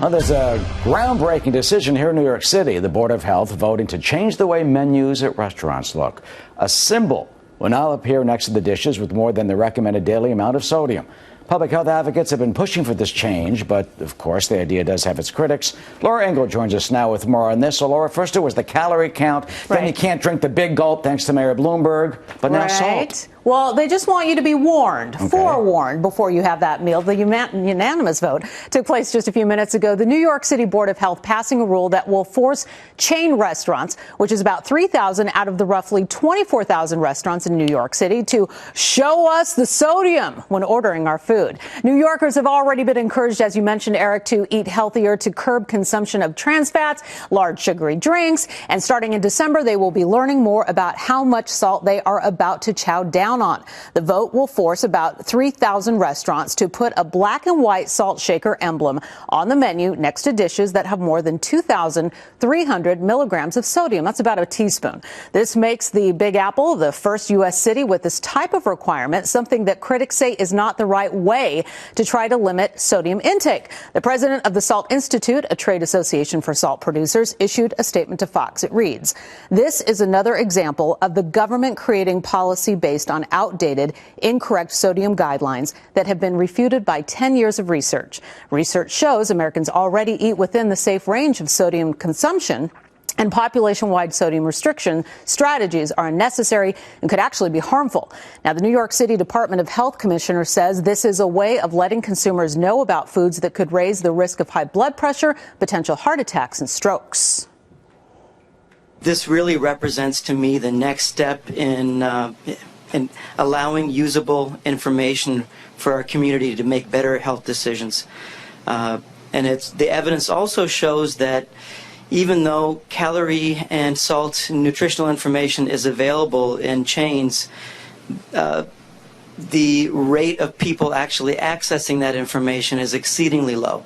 Well, there's a groundbreaking decision here in New York City. The Board of Health voting to change the way menus at restaurants look. A symbol will now appear next to the dishes with more than the recommended daily amount of sodium. Public health advocates have been pushing for this change, but of course the idea does have its critics. Laura Engel joins us now with more on this. So Laura, first it was the calorie count, then you can't drink the big gulp thanks to Mayor Bloomberg, but now salt. Well, they just want you to be warned, forewarned before you have that meal. The unanimous vote took place just a few minutes ago. The New York City Board of Health passing a rule that will force chain restaurants, which is about 3,000 out of the roughly 24,000 restaurants in New York City, to show us the sodium when ordering our food. New Yorkers have already been encouraged, as you mentioned, Eric, to eat healthier, to curb consumption of trans fats, large sugary drinks, and starting in December, they will be learning more about how much salt they are about to chow down on. The vote will force about 3,000 restaurants to put a black and white salt shaker emblem on the menu next to dishes that have more than 2,300 milligrams of sodium. That's about a teaspoon. This makes the Big Apple the first U.S. city with this type of requirement, something that critics say is not the right way to try to limit sodium intake. The president of the Salt Institute, a trade association for salt producers, issued a statement to Fox. It reads, "This is another example of the government creating policy based on outdated, incorrect sodium guidelines that have been refuted by 10 years of research. Research shows Americans already eat within the safe range of sodium consumption, and population-wide sodium restriction strategies are unnecessary and could actually be harmful." Now, the New York City Department of Health commissioner says this is a way of letting consumers know about foods that could raise the risk of high blood pressure, potential heart attacks, and strokes. This really represents to me the next step in allowing usable information for our community to make better health decisions. And the evidence also shows that even though calorie and salt nutritional information is available in chains, the rate of people actually accessing that information is exceedingly low.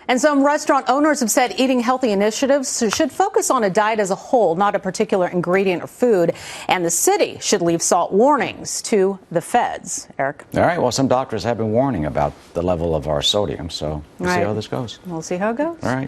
And some restaurant owners have said eating healthy initiatives should focus on a diet as a whole, not a particular ingredient or food. And the city should leave salt warnings to the feds. Eric? All right. Well, some doctors have been warning about the level of our sodium, so we'll see how this goes. We'll see how it goes. All right.